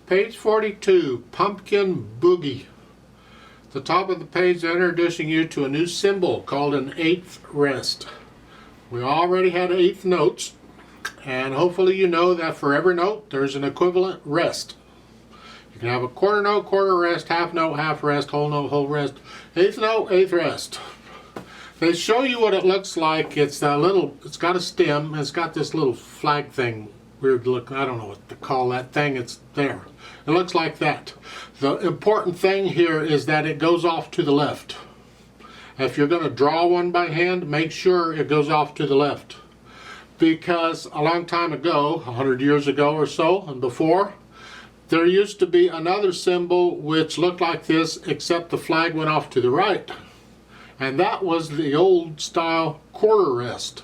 Page 42, Pumpkin Boogie. The top of the page introducing you to a new symbol called an eighth rest. We already had eighth notes, and hopefully you know that for every note there's an equivalent rest. You can have a quarter note, quarter rest, half note, half rest, whole note, whole rest, eighth note, eighth rest. They show you what it looks like. It's that little, it's got a stem, it's got this little flag thing, weird look, I don't know what to call that thing, it's there. It looks like that. The important thing here is that it goes off to the left. If you're going to draw one by hand, make sure it goes off to the left. Because a long time ago, 100 years ago or so, and before, there used to be another symbol which looked like this, except the flag went off to the right. And that was the old style quarter rest.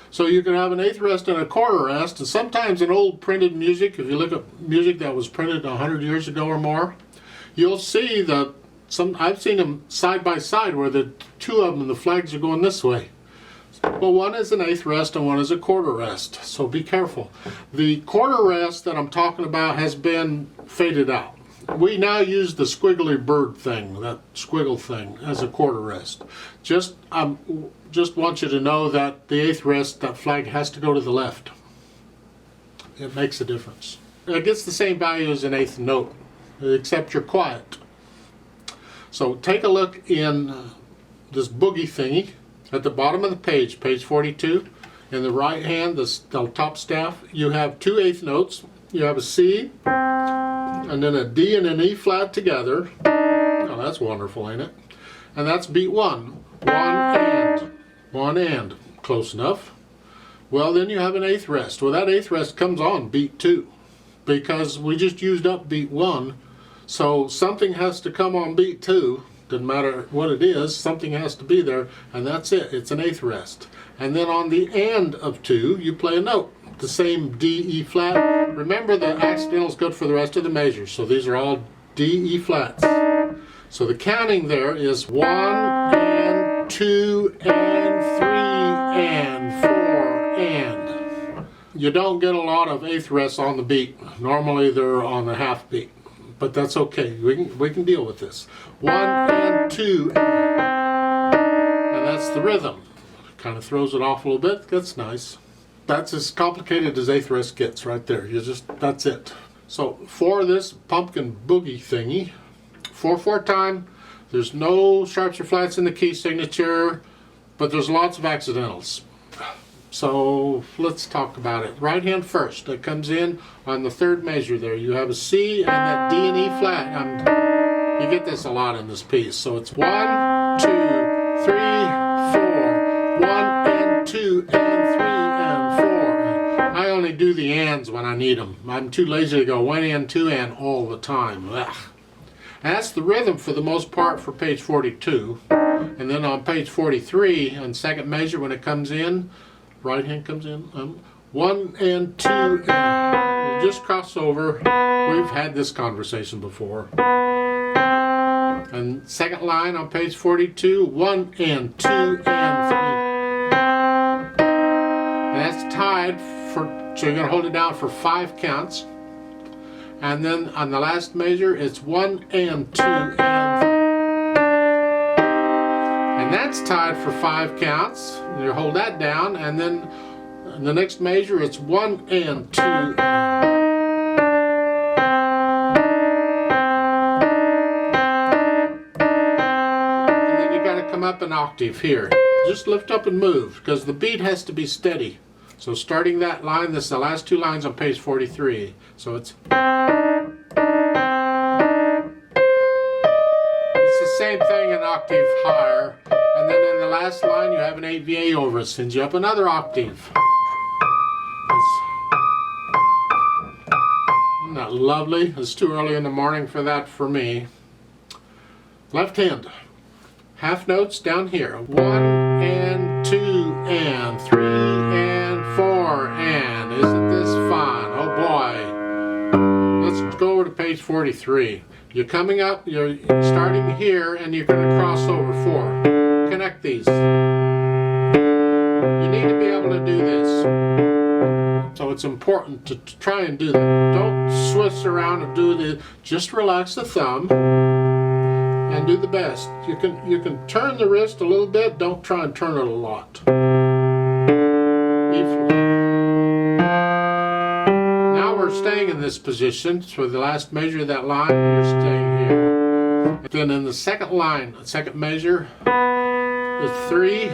So you can have an eighth rest and a quarter rest, and sometimes in old printed music, if you look at music that was printed 100 years ago or more, you'll see I've seen them side by side where the two of them, the flags are going this way. Well, one is an eighth rest and one is a quarter rest, so be careful. The quarter rest that I'm talking about has been faded out. We now use the squiggly bird thing, that squiggle thing, as a quarter rest. Just want you to know that the eighth rest, that flag has to go to the left. It makes a difference. It gets the same value as an eighth note, except you're quiet. So take a look in this boogie thingy at the bottom of the page, page 42. In the right hand, the top staff, you have two eighth notes. You have a C, and then a D and an E flat together. Oh, that's wonderful, ain't it? And that's beat one. One and. Close enough. Well, then you have an eighth rest. Well, that eighth rest comes on beat two, because we just used up beat one. So something has to come on beat two. Doesn't matter what it is, something has to be there, and that's it. It's an eighth rest. And then on the and of two, you play a note. The same D, E flat. Remember, the accidental is good for the rest of the measures, so these are all D, E flats. So the counting there is 1 and 2 and 3 and 4 and. You don't get a lot of eighth rests on the beat. Normally they're on the half beat, but that's okay. We can deal with this. 1 and 2 and that's the rhythm. Kind of throws it off a little bit. That's nice. That's as complicated as eighth rest gets right there. That's it. So for this pumpkin boogie thingy, 4/4 time, there's no sharps or flats in the key signature, but there's lots of accidentals. So let's talk about it. Right hand first. That comes in on the third measure there. You have a C and that D and E flat. You get this a lot in this piece. So it's 1, 2, 3, 4. 1 and 2 and 3 and 4. I only do the ands when I need them. I'm too lazy to go 1 and 2 and all the time. Ugh. And that's the rhythm for the most part for page 42. And then on page 43, on second measure, when it comes in, right hand comes in, 1 and 2 and. You just cross over. We've had this conversation before. And second line on page 42, 1 and 2 and 3. And that's tied so you're going to hold it down for 5 counts. And then on the last measure, it's 1 and 2 and 3. And that's tied for 5 counts. You hold that down, and then in the next measure, it's 1 and 2 and. And then you got to come up an octave here. Just lift up and move, because the beat has to be steady. So starting that line, this is the last 2 lines on page 43. So it's the same thing, an octave higher. And then in the last line you have an 8VA over it, sends you up another octave. Isn't that lovely? It's too early in the morning for that for me. Left hand. Half notes down here. 1 and 2 and 3 and 4 and. Isn't this fun? Oh boy. Let's go over to page 43. You're coming up, you're starting here, and you're going to cross over 4. Connect these. You need to be able to do this. So it's important to try and do that. Don't switch around and do the, just relax the thumb and do the best. You can turn the wrist a little bit, don't try and turn it a lot. Now we're staying in this position. For the last measure of that line, you're staying here. Then in the second line, the second measure, the 3.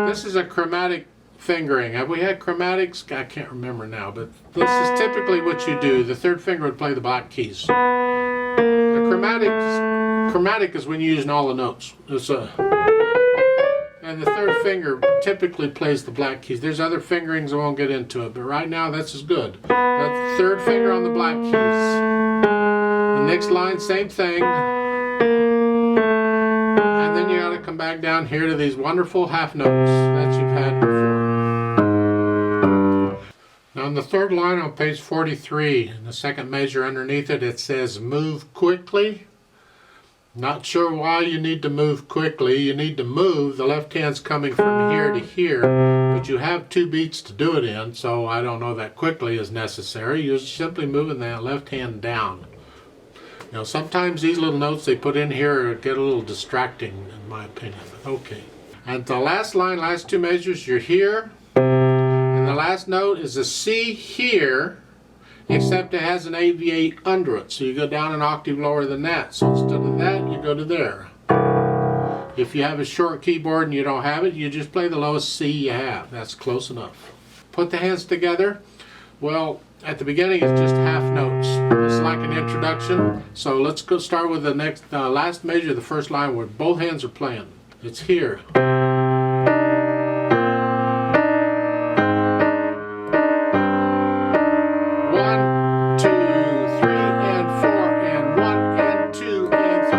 This is a chromatic fingering. Have we had chromatics? I can't remember now, but this is typically what you do. The third finger would play the black keys. A chromatic is when you're using all the notes. And the third finger typically plays the black keys. There's other fingerings, I won't get into it, but right now this is good. That third finger on the black keys. The next line, same thing. And then you got to come back down here to these wonderful half notes that you've had before. Now on the third line on page 43, in the second measure underneath it, it says move quickly. Not sure why you need to move quickly. You need to move. The left hand's coming from here to here, but you have 2 beats to do it in, so I don't know that quickly is necessary. You're simply moving that left hand down. You know, sometimes these little notes they put in here get a little distracting, in my opinion. Okay. And the last line, last 2 measures, you're here. And the last note is a C here, except it has an AV8 under it. So you go down an octave lower than that. So instead of that, you go to there. If you have a short keyboard and you don't have it, you just play the lowest C you have. That's close enough. Put the hands together. Well, at the beginning it's just half notes. It's like an introduction. So let's go start with the next, last measure, the first line where both hands are playing. It's here. 1, 2, 3, and 4, and 1, and 2, and 3.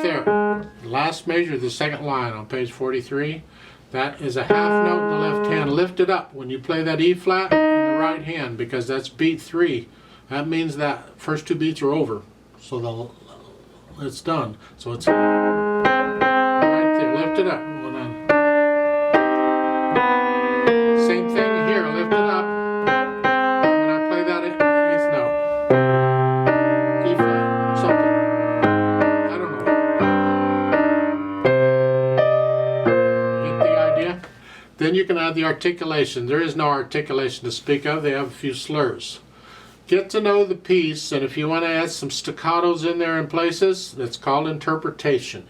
There. The last measure, the second line on page 43, that is a half note in the left hand lifted up when you play that E flat in the right hand, because that's beat 3. That means that first 2 beats are over, so it's done. So it's right there, lift it up. Same thing here, lift it up when I play that 8th note. E flat, something. Then you can add the articulation. There is no articulation to speak of. They have a few slurs. Get to know the piece, and if you want to add some staccatos in there in places, that's called interpretation.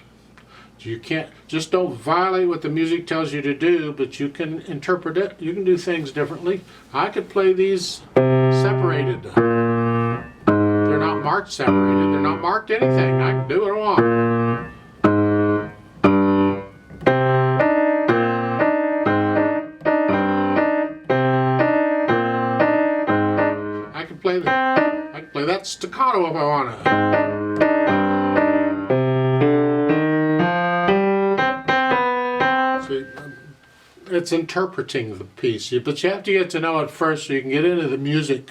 You can't, just don't violate what the music tells you to do, but you can interpret it. You can do things differently. I could play these separated. They're not marked separated. They're not marked anything. I can do what I want. I can play that staccato if I want to. See, it's interpreting the piece, but you have to get to know it first so you can get into the music,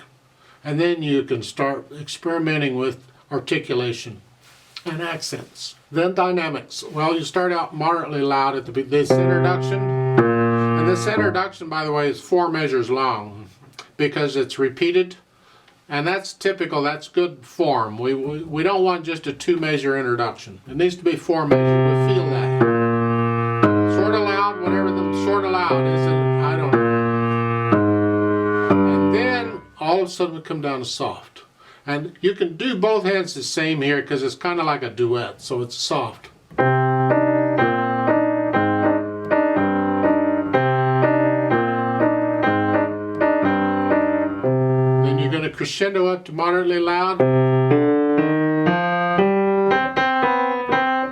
and then you can start experimenting with articulation and accents. Then dynamics. Well, you start out moderately loud at this introduction, and this introduction, by the way, is 4 measures long because it's repeated. And that's typical, that's good form. We don't want just a 2-measure introduction. It needs to be 4 measures. We feel that. Sort of loud, whatever the sort of loud is, I don't know. And then all of a sudden we come down to soft. And you can do both hands the same here because it's kind of like a duet, so it's soft. Crescendo up to moderately loud.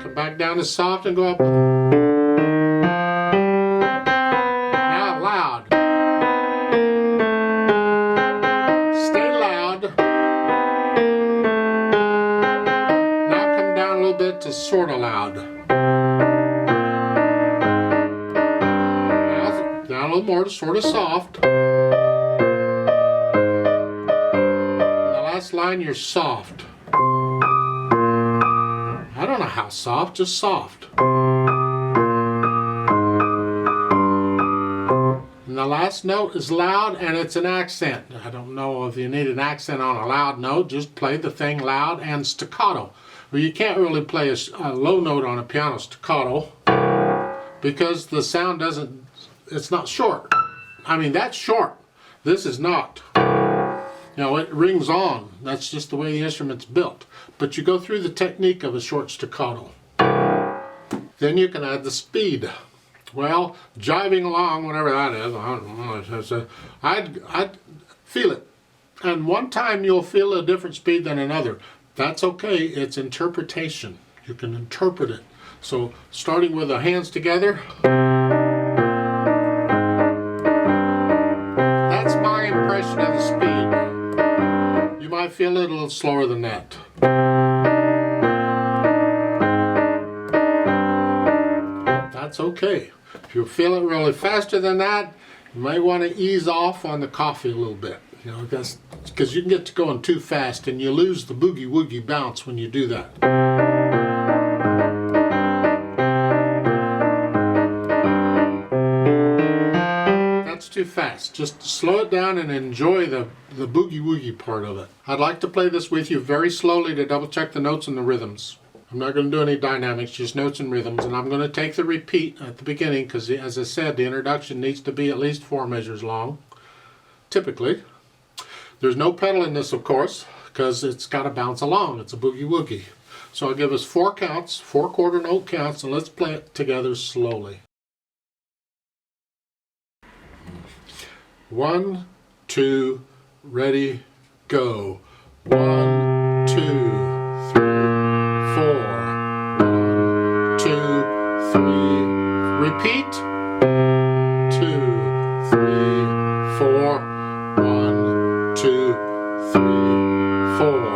Come back down to soft and go up. Now loud. Stay loud. Now come down a little bit to sort of loud. Down a little more, sort of soft. The last line, you're soft. I don't know how soft, just soft. And the last note is loud, and it's an accent. I don't know if you need an accent on a loud note, just play the thing loud and staccato. Well, you can't really play a low note on a piano staccato because the sound doesn't, it's not short. I mean, that's short. This is not. You know, it rings on. That's just the way the instrument's built. But you go through the technique of a short staccato. Then you can add the speed. Well, jiving along, whatever that is, I don't know, I'd feel it. And one time you'll feel a different speed than another. That's okay, it's interpretation. You can interpret it. So, starting with the hands together, that's my impression of the speed. You might feel it a little slower than that. That's okay. If you feel it really faster than that, you might want to ease off on the coffee a little bit. You know, that's because you can get to going too fast and you lose the boogie woogie bounce when you do that. That's too fast. Just slow it down and enjoy the boogie woogie part of it. I'd like to play this with you very slowly to double check the notes and the rhythms. I'm not going to do any dynamics, just notes and rhythms, and I'm going to take the repeat at the beginning because, as I said, the introduction needs to be at least 4 measures long, typically. There's no pedal in this, of course, because it's got to bounce along. It's a boogie woogie. So I'll give us 4 counts, 4 quarter note counts, and let's play it together slowly. 1, 2, ready, go. 1, 2, 3. 4, 1, 2, 3, repeat, 2, 3, 4, 1, 2, 3, 4.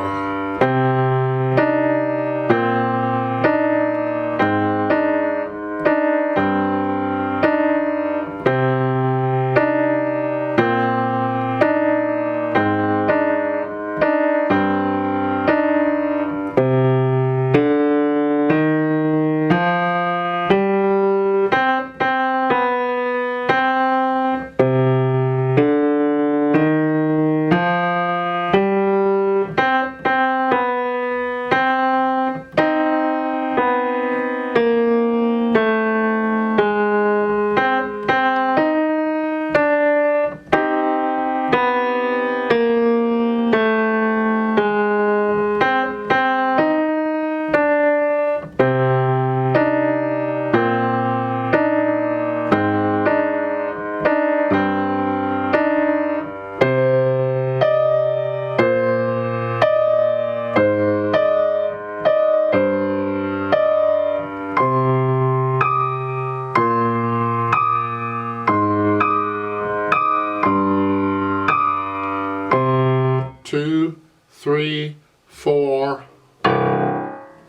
Two, three, four,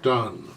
done.